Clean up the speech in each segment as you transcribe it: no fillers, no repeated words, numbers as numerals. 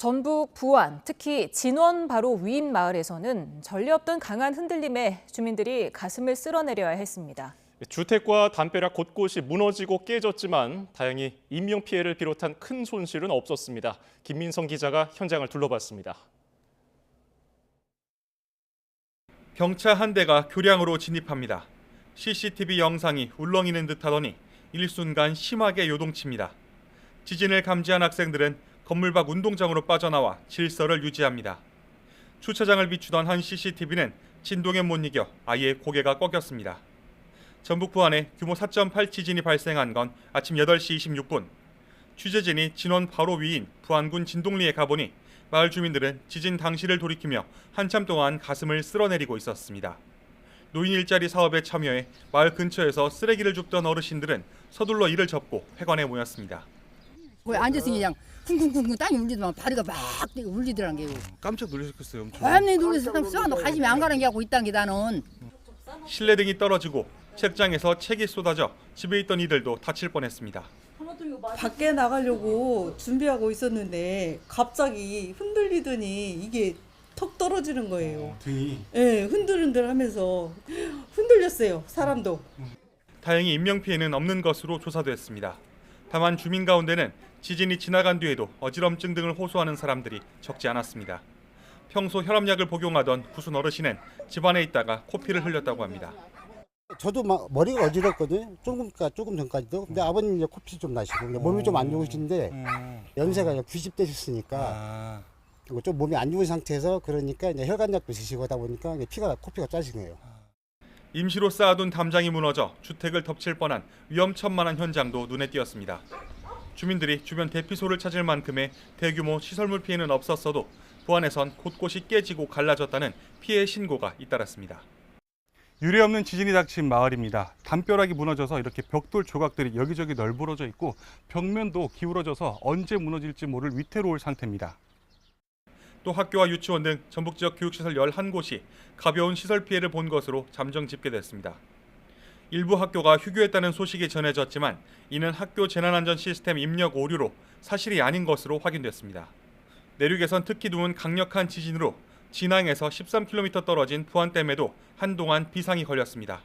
전북 부안, 특히 진원 바로 위인 마을에서는 전례 없던 강한 흔들림에 주민들이 가슴을 쓸어내려야 했습니다. 주택과 담벼락 곳곳이 무너지고 깨졌지만 다행히 인명피해를 비롯한 큰 손실은 없었습니다. 김민성 기자가 현장을 둘러봤습니다. 경차 한 대가 교량으로 진입합니다. CCTV 영상이 울렁이는 듯하더니 일순간 심하게 요동칩니다. 지진을 감지한 학생들은 건물 밖 운동장으로 빠져나와 질서를 유지합니다. 주차장을 비추던 한 CCTV는 진동에 못 이겨 아예 고개가 꺾였습니다. 전북 부안에 규모 4.8 지진이 발생한 건 아침 8시 26분. 취재진이 진원 바로 위인 부안군 진동리에 가보니 마을 주민들은 지진 당시를 돌이키며 한참 동안 가슴을 쓸어내리고 있었습니다. 노인 일자리 사업에 참여해 마을 근처에서 쓰레기를 줍던 어르신들은 서둘러 일을 접고 회관에 모였습니다. 거기 앉아서 그냥 쿵쿵쿵쿵 땅이 울리더만 다리가 막 울리더란 게요. 깜짝 놀라셨겠어요, 엄청. 완전히 놀라서 쏘아도 가슴이 안 가는 게 하고 있단 게 나는. 실내등이 떨어지고 책장에서 책이 쏟아져 집에 있던 이들도 다칠 뻔했습니다. 밖에 나가려고 준비하고 있었는데 갑자기 흔들리더니 이게 턱 떨어지는 거예요. 등이. 네, 흔들흔들하면서 흔들렸어요, 사람도. 다행히 인명피해는 없는 것으로 조사됐습니다. 다만 주민 가운데는 지진이 지나간 뒤에도 어지럼증 등을 호소하는 사람들이 적지 않았습니다. 평소 혈압약을 복용하던 구순 어르신은 집안에 있다가 코피를 흘렸다고 합니다. 저도 막 머리가 어지럽거든요. 조금 전까지도. 근데 아버님 이제 코피 좀 나시고 몸이 좀 안 좋으신데 연세가 90 되셨으니까 좀 몸이 안 좋은 상태에서 그러니까 이제 혈관약도 드시고 하다 보니까 코피가 짜신 거예요. 임시로 쌓아둔 담장이 무너져 주택을 덮칠 뻔한 위험천만한 현장도 눈에 띄었습니다. 주민들이 주변 대피소를 찾을 만큼의 대규모 시설물 피해는 없었어도 부안에선 곳곳이 깨지고 갈라졌다는 피해 신고가 잇따랐습니다. 유례없는 지진이 닥친 마을입니다. 담벼락이 무너져서 이렇게 벽돌 조각들이 여기저기 널브러져 있고 벽면도 기울어져서 언제 무너질지 모를 위태로울 상태입니다. 또 학교와 유치원 등 전북 지역 교육시설 11곳이 가벼운 시설 피해를 본 것으로 잠정 집계됐습니다. 일부 학교가 휴교했다는 소식이 전해졌지만 이는 학교 재난안전 시스템 입력 오류로 사실이 아닌 것으로 확인됐습니다. 내륙에선 특히 드문 강력한 지진으로 진앙에서 13km 떨어진 부안댐에도 한동안 비상이 걸렸습니다.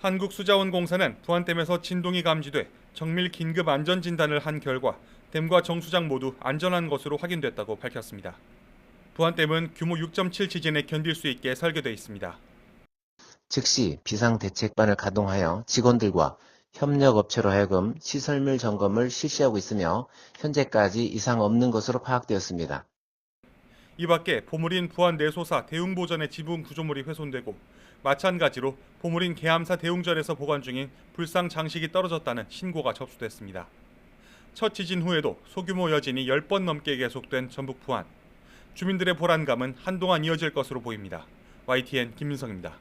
한국수자원공사는 부안댐에서 진동이 감지돼 정밀 긴급 안전 진단을 한 결과 댐과 정수장 모두 안전한 것으로 확인됐다고 밝혔습니다. 부안댐은 규모 6.7 지진에 견딜 수 있게 설계되어 있습니다. 즉시 비상대책반을 가동하여 직원들과 협력업체로 하여금 시설물 점검을 실시하고 있으며 현재까지 이상 없는 것으로 파악되었습니다. 이 밖에 보물인 부안 내소사 대웅보전의 지붕 구조물이 훼손되고 마찬가지로 보물인 계암사 대웅전에서 보관 중인 불상 장식이 떨어졌다는 신고가 접수됐습니다. 첫 지진 후에도 소규모 여진이 10번 넘게 계속된 전북 부안. 주민들의 불안감은 한동안 이어질 것으로 보입니다. YTN 김민성입니다.